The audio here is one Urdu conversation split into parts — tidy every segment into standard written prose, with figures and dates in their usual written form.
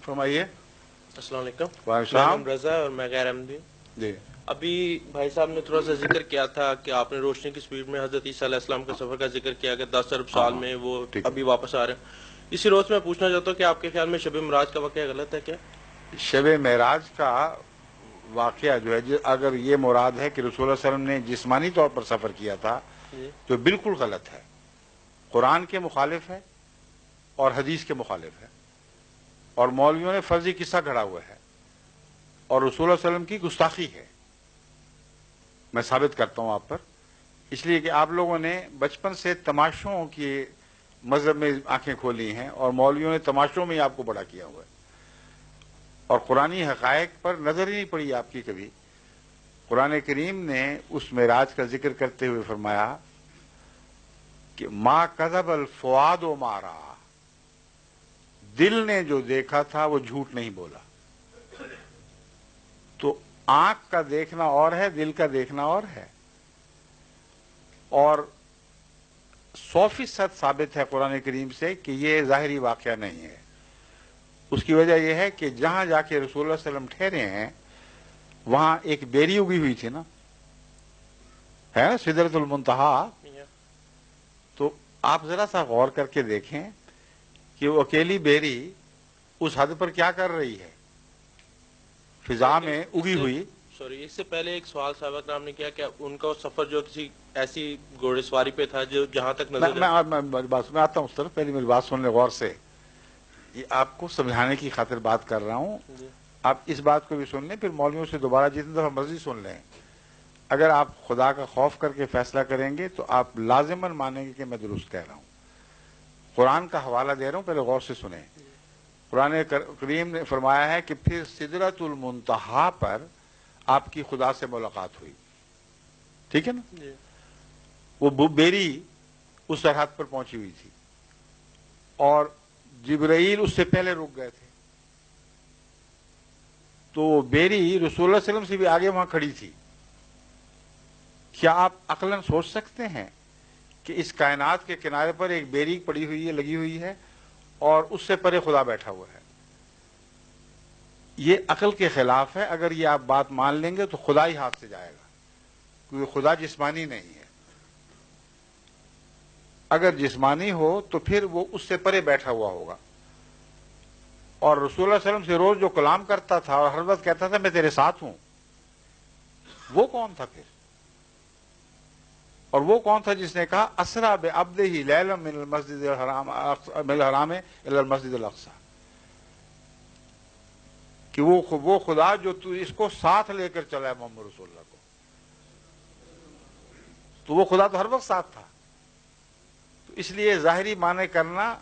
فرمائیے. السلام علیکم. وعلیکم میرا السلام. نام رضا ہے اور میں غیر احمدی ہوں. جی ابھی بھائی صاحب نے تھوڑا سا ذکر کیا تھا کہ آپ نے روشنی کی سپیڈ میں حضرت عیسیٰ علیہ السلام کے سفر کا ذکر کیا کہ 10 ارب سال میں وہ ٹھیک ہے. ابھی واپس آ رہے ہیں. اسی روز میں پوچھنا چاہتا ہوں کہ آپ کے خیال میں شب معراج کا واقعہ غلط ہے کیا؟ شب معراج کا واقعہ جو ہے اگر یہ مراد ہے کہ رسول اللہ علیہ وسلم نے جسمانی طور پر سفر کیا تھا جی تو بالکل غلط ہے. قرآن کے مخالف ہے اور حدیث کے مخالف ہے اور مولویوں نے فرضی قصہ گھڑا ہوا ہے اور رسول اللہ علیہ وسلم کی گستاخی ہے. میں ثابت کرتا ہوں آپ پر، اس لیے کہ آپ لوگوں نے بچپن سے تماشوں کی مذہب میں آنکھیں کھولی ہیں اور مولویوں نے تماشوں میں ہی آپ کو بڑا کیا ہوا ہے اور قرآنی حقائق پر نظر ہی نہیں پڑی آپ کی کبھی. قرآن کریم نے اس معراج کا ذکر کرتے ہوئے فرمایا کہ ما کذب الفؤاد ما رأى، دل نے جو دیکھا تھا وہ جھوٹ نہیں بولا. تو آنکھ کا دیکھنا اور ہے، دل کا دیکھنا اور ہے. اور 100% ثابت ہے قرآن کریم سے کہ یہ ظاہری واقعہ نہیں ہے. اس کی وجہ یہ ہے کہ جہاں جا کے رسول اللہ صلی اللہ علیہ وسلم ٹھہرے ہیں وہاں ایک بیری اگی ہوئی تھی نا، ہے نا، سدرۃ المنتہا. تو آپ ذرا سا غور کر کے دیکھیں کہ وہ اکیلی بیری اس حد پر کیا کر رہی ہے، فضا میں اگی ہوئی. سوری، اس سے پہلے ایک سوال صاحب کرام نے کیا کہ ان کا سفر جو کسی ایسی گھوڑے سواری پہ تھا جو جہاں تک نظر میں آتا ہوں اس طرف. پہلے میری بات سن لیں غور سے، یہ آپ کو سمجھانے کی خاطر بات کر رہا ہوں. آپ اس بات کو بھی سن لیں، پھر مولویوں سے دوبارہ جتنی دفعہ مرضی سن لیں. اگر آپ خدا کا خوف کر کے فیصلہ کریں گے تو آپ لازماً مانیں گے کہ میں درست کہہ رہا ہوں. قرآن کا حوالہ دے رہا ہوں، پہلے غور سے سنیں. قرآن کریم نے فرمایا ہے کہ پھر سدرۃ المنتہا پر آپ کی خدا سے ملاقات ہوئی. ٹھیک ہے نا؟ وہ بیری اس سرحد پر پہنچی ہوئی تھی اور جبرائیل اس سے پہلے رک گئے تھے. تو وہ بیری رسول اللہ صلی اللہ علیہ وسلم سے بھی آگے وہاں کھڑی تھی. کیا آپ عقلاً سوچ سکتے ہیں کہ اس کائنات کے کنارے پر ایک بیری پڑی ہوئی ہے، لگی ہوئی ہے، اور اس سے پرے خدا بیٹھا ہوا ہے؟ یہ عقل کے خلاف ہے. اگر یہ آپ بات مان لیں گے تو خدا ہی ہاتھ سے جائے گا، کیونکہ خدا جسمانی نہیں ہے. اگر جسمانی ہو تو پھر وہ اس سے پرے بیٹھا ہوا ہوگا. اور رسول اللہ صلی اللہ علیہ وسلم سے روز جو کلام کرتا تھا اور ہر وقت کہتا تھا میں تیرے ساتھ ہوں، وہ کون تھا پھر؟ اور وہ کون تھا جس نے کہا اسرا بعبدہ لیلا من المسجد الحرام الی المسجد الاقصی، کہ وہ خدا جو تو اس کو ساتھ لے کر چلا ہے محمد رسول اللہ کو. تو وہ خدا تو ہر وقت ساتھ تھا. تو اس لیے ظاہری معنی کرنا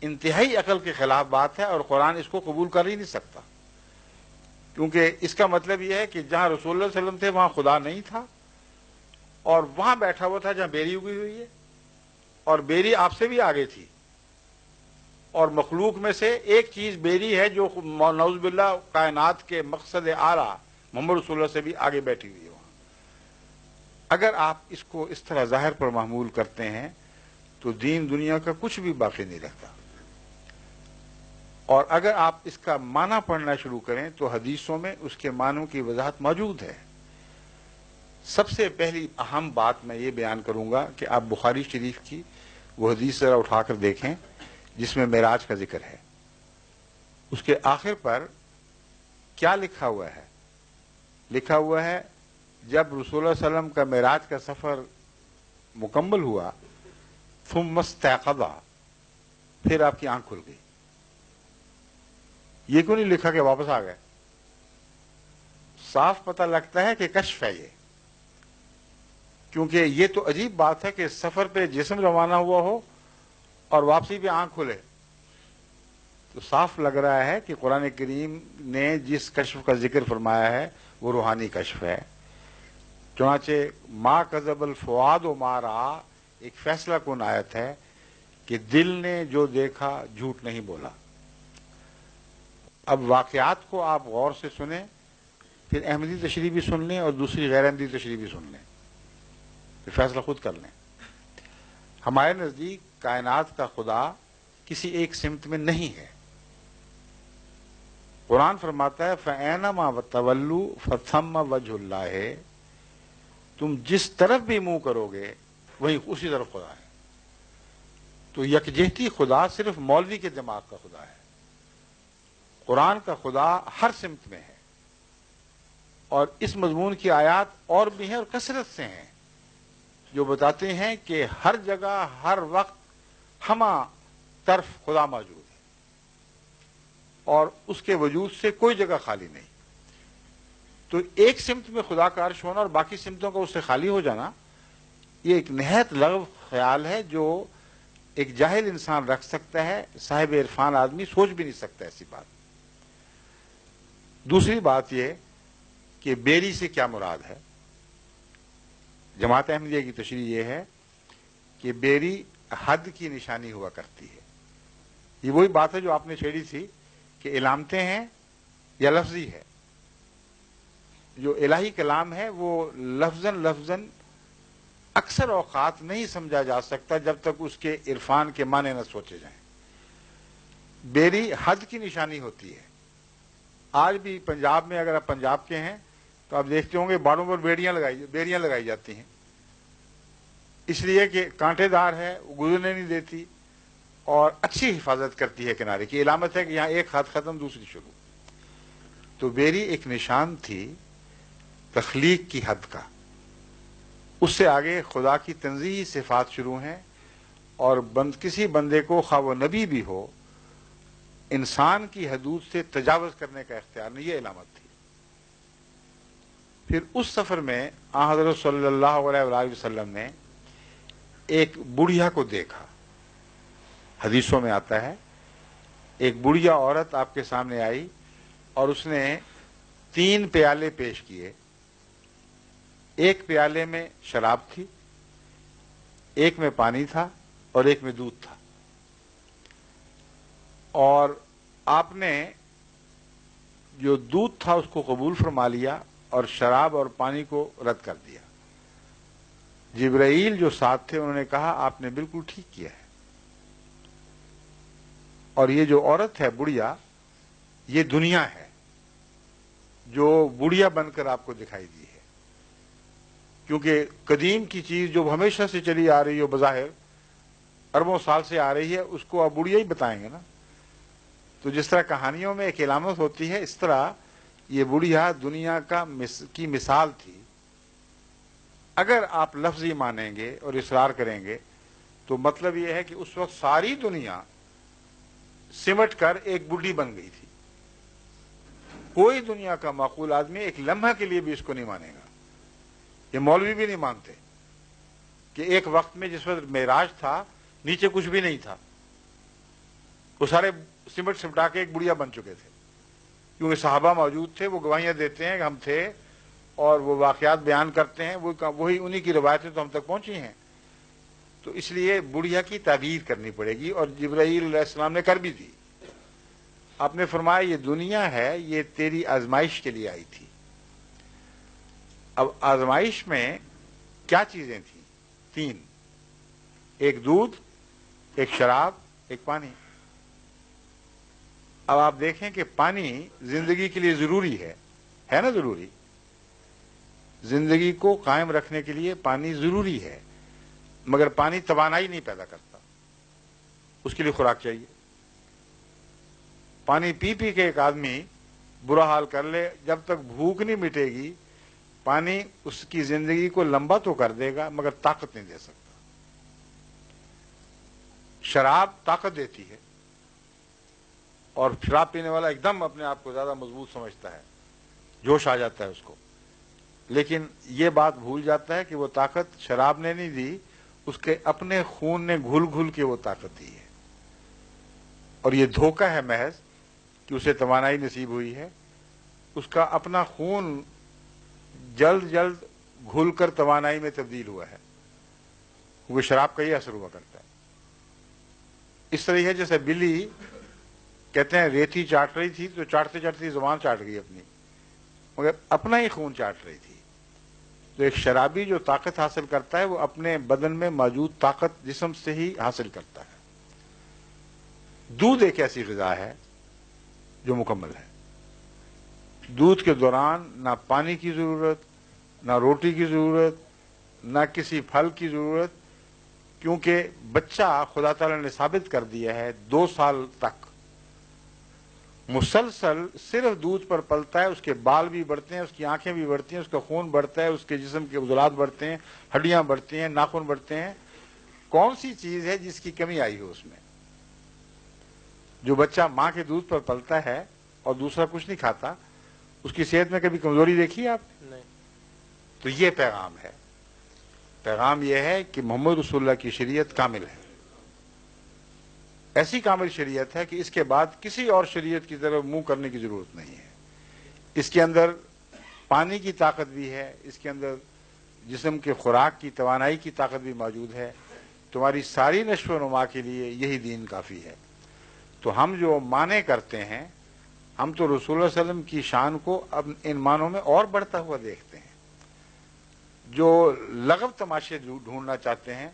انتہائی عقل کے خلاف بات ہے اور قرآن اس کو قبول کر ہی نہیں سکتا، کیونکہ اس کا مطلب یہ ہے کہ جہاں رسول اللہ صلی اللہ علیہ وسلم تھے وہاں خدا نہیں تھا اور وہاں بیٹھا ہوا تھا جہاں بیری اگی ہوئی ہے، اور بیری آپ سے بھی آگے تھی. اور مخلوق میں سے ایک چیز بیری ہے جو نعوذ باللہ کائنات کے مقصد اعلیٰ محمد رسول اللہ سے بھی آگے بیٹھی ہوئی ہے وہاں. اگر آپ اس کو اس طرح ظاہر پر محمول کرتے ہیں تو دین دنیا کا کچھ بھی باقی نہیں رہتا. اور اگر آپ اس کا معنی پڑھنا شروع کریں تو حدیثوں میں اس کے معنوں کی وضاحت موجود ہے. سب سے پہلی اہم بات میں یہ بیان کروں گا کہ آپ بخاری شریف کی وہ حدیث ذرا اٹھا کر دیکھیں جس میں معراج کا ذکر ہے. اس کے آخر پر کیا لکھا ہوا ہے؟ لکھا ہوا ہے جب رسول اللہ صلی اللہ علیہ وسلم کا معراج کا سفر مکمل ہوا ثم استيقظ، پھر آپ کی آنکھ کھل گئی. یہ کیوں نہیں لکھا کہ واپس آ گئے؟ صاف پتہ لگتا ہے کہ کشف ہے یہ، کیونکہ یہ تو عجیب بات ہے کہ سفر پہ جسم روانہ ہوا ہو اور واپسی پہ آنکھ کھلے. تو صاف لگ رہا ہے کہ قرآن کریم نے جس کشف کا ذکر فرمایا ہے وہ روحانی کشف ہے. چنانچہ ما کذب الفؤاد ما رأى ایک فیصلہ کن آیت ہے کہ دل نے جو دیکھا جھوٹ نہیں بولا. اب واقعات کو آپ غور سے سنیں، پھر احمدی تشریح بھی سن لیں اور دوسری غیر احمدی تشریح بھی سن لیں، پھر فیصلہ خود کر لیں. ہمارے نزدیک کائنات کا خدا کسی ایک سمت میں نہیں ہے. قرآن فرماتا ہے فَأَيْنَمَا تَوَلُّوا فَثَمَّ وَجْهُ اللَّهِ، تم جس طرف بھی منہ کرو گے وہی اسی طرف خدا ہے۔ تو یکجہتی خدا صرف مولوی کے دماغ کا خدا ہے، قرآن کا خدا ہر سمت میں ہے، اور اس مضمون کی آیات اور بھی ہیں اور کثرت سے ہیں جو بتاتے ہیں کہ ہر جگہ ہر وقت ہمہ طرف خدا موجود ہے، اور اس کے وجود سے کوئی جگہ خالی نہیں۔ تو ایک سمت میں خدا کا عرش ہونا اور باقی سمتوں کا اس سے خالی ہو جانا، یہ ایک نہایت لغو خیال ہے جو ایک جاہل انسان رکھ سکتا ہے، صاحب عرفان آدمی سوچ بھی نہیں سکتا ایسی بات۔ دوسری بات یہ کہ بیری سے کیا مراد ہے؟ جماعت احمدیہ کی تشریح یہ ہے کہ بیری حد کی نشانی ہوا کرتی ہے۔ یہ وہی بات ہے جو آپ نے چھیڑی تھی کہ علامتیں ہیں یا لفظی ہے۔ جو الہی کلام ہے وہ لفظاً اکثر اوقات نہیں سمجھا جا سکتا جب تک اس کے عرفان کے معنی نہ سوچے جائیں۔ بیری حد کی نشانی ہوتی ہے۔ آج بھی پنجاب میں، اگر آپ پنجاب کے ہیں تو آپ دیکھتے ہوں گے باڑوں پر بیریاں لگائی جاتی ہیں، اس لیے کہ کانٹے دار ہے، وہ گزرنے نہیں دیتی اور اچھی حفاظت کرتی ہے کنارے کی، علامت ہے کہ یہاں ایک ہاتھ ختم دوسری شروع۔ تو بیری ایک نشان تھی تخلیق کی حد کا، اس سے آگے خدا کی تنزیہی صفات شروع ہیں، اور کسی بندے کو خواہ وہ نبی بھی ہو انسان کی حدود سے تجاوز کرنے کا اختیار نہیں، یہ علامت تھی۔ پھر اس سفر میں آن حضرت صلی اللہ علیہ وآلہ وسلم نے ایک بڑھیا کو دیکھا، حدیثوں میں آتا ہے ایک بڑھیا عورت آپ کے سامنے آئی اور اس نے 3 پیالے پیش کیے، ایک پیالے میں شراب تھی، ایک میں پانی تھا اور ایک میں دودھ تھا، اور آپ نے جو دودھ تھا اس کو قبول فرما لیا اور شراب اور پانی کو رد کر دیا۔ جبرائیل جو ساتھ تھے انہوں نے کہا آپ نے بالکل ٹھیک کیا ہے، اور یہ جو عورت ہے بڑھیا، یہ دنیا ہے جو بڑھیا بن کر آپ کو دکھائی دی ہے، کیونکہ قدیم کی چیز جو ہمیشہ سے چلی آ رہی ہو، بظاہر اربوں سال سے آ رہی ہے، اس کو آپ بڑھیا ہی بتائیں گے نا۔ تو جس طرح کہانیوں میں ایک علامت ہوتی ہے، اس طرح یہ بڑھیا دنیا کی مثال تھی۔ اگر آپ لفظی مانیں گے اور اصرار کریں گے تو مطلب یہ ہے کہ اس وقت ساری دنیا سمٹ کر ایک بڈھی بن گئی تھی۔ کوئی دنیا کا معقول آدمی ایک لمحہ کے لیے بھی اس کو نہیں مانے گا، یہ مولوی بھی نہیں مانتے کہ ایک وقت میں جس وقت معراج تھا نیچے کچھ بھی نہیں تھا، وہ سارے سمٹا کے ایک بڑھیا بن چکے تھے، کیونکہ صحابہ موجود تھے، وہ گواہیاں دیتے ہیں کہ ہم تھے، اور وہ واقعات بیان کرتے ہیں، وہی انہی کی روایتیں تو ہم تک پہنچی ہیں۔ تو اس لیے بڑھیا کی تعبیر کرنی پڑے گی، اور جبرائیل علیہ السلام نے کر بھی دی۔ آپ نے فرمایا یہ دنیا ہے، یہ تیری آزمائش کے لیے آئی تھی۔ اب آزمائش میں کیا چیزیں تھیں؟ 3، ایک دودھ، ایک شراب، ایک پانی۔ اب آپ دیکھیں کہ پانی زندگی کے لیے ضروری ہے نا؟ ضروری، زندگی کو قائم رکھنے کے لیے پانی ضروری ہے، مگر پانی توانائی نہیں پیدا کرتا، اس کے لیے خوراک چاہیے۔ پانی پی پی کے ایک آدمی برا حال کر لے، جب تک بھوک نہیں مٹے گی پانی اس کی زندگی کو لمبا تو کر دے گا مگر طاقت نہیں دے سکتا۔ شراب طاقت دیتی ہے، اور شراب پینے والا ایک دم اپنے آپ کو زیادہ مضبوط سمجھتا ہے، جوش آ جاتا ہے اس کو، لیکن یہ بات بھول جاتا ہے کہ وہ طاقت شراب نے نہیں دی، اس کے اپنے خون نے گھل گھل کے وہ طاقت دی ہے، اور یہ دھوکہ ہے محض کہ اسے توانائی نصیب ہوئی ہے، اس کا اپنا خون جلد جلد گھل کر توانائی میں تبدیل ہوا ہے، وہ شراب کا ہی اثر ہوا کرتا ہے۔ اس طرح ہے جیسے بلی کہتے ہیں ریتی چاٹ رہی تھی تو چاٹتے چاٹتے زبان چاٹ گئی اپنی، مگر اپنا ہی خون چاٹ رہی تھی۔ تو ایک شرابی جو طاقت حاصل کرتا ہے وہ اپنے بدن میں موجود طاقت جسم سے ہی حاصل کرتا ہے۔ دودھ ایک ایسی غذا ہے جو مکمل ہے، دودھ کے دوران نہ پانی کی ضرورت، نہ روٹی کی ضرورت، نہ کسی پھل کی ضرورت، کیونکہ بچہ خدا تعالیٰ نے ثابت کر دیا ہے 2 سال تک مسلسل صرف دودھ پر پلتا ہے، اس کے بال بھی بڑھتے ہیں، اس کی آنکھیں بھی بڑھتی ہیں، اس کا خون بڑھتا ہے، اس کے جسم کے عضلات بڑھتے ہیں، ہڈیاں بڑھتی ہیں، ناخن بڑھتے ہیں۔ کون سی چیز ہے جس کی کمی آئی ہو اس میں؟ جو بچہ ماں کے دودھ پر پلتا ہے اور دوسرا کچھ نہیں کھاتا، اس کی صحت میں کبھی کمزوری دیکھی آپ نے؟ نہیں۔ تو یہ پیغام ہے، پیغام یہ ہے کہ محمد رسول اللہ کی شریعت کامل ہے، ایسی کامل شریعت ہے کہ اس کے بعد کسی اور شریعت کی طرف منہ کرنے کی ضرورت نہیں ہے۔ اس کے اندر پانی کی طاقت بھی ہے، اس کے اندر جسم کے خوراک کی توانائی کی طاقت بھی موجود ہے، تمہاری ساری نشو و نما کے لیے یہی دین کافی ہے۔ تو ہم جو معنی کرتے ہیں، ہم تو رسول اللہ علیہ وسلم کی شان کو اب ان معنوں میں اور بڑھتا ہوا دیکھتے ہیں۔ جو لغو تماشے ڈھونڈنا چاہتے ہیں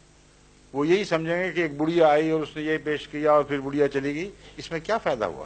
وہ یہی سمجھیں گے کہ ایک بڑھیا آئی اور اس نے یہ پیش کیا اور پھر بڑھیا چلی گئی، اس میں کیا فائدہ ہوا؟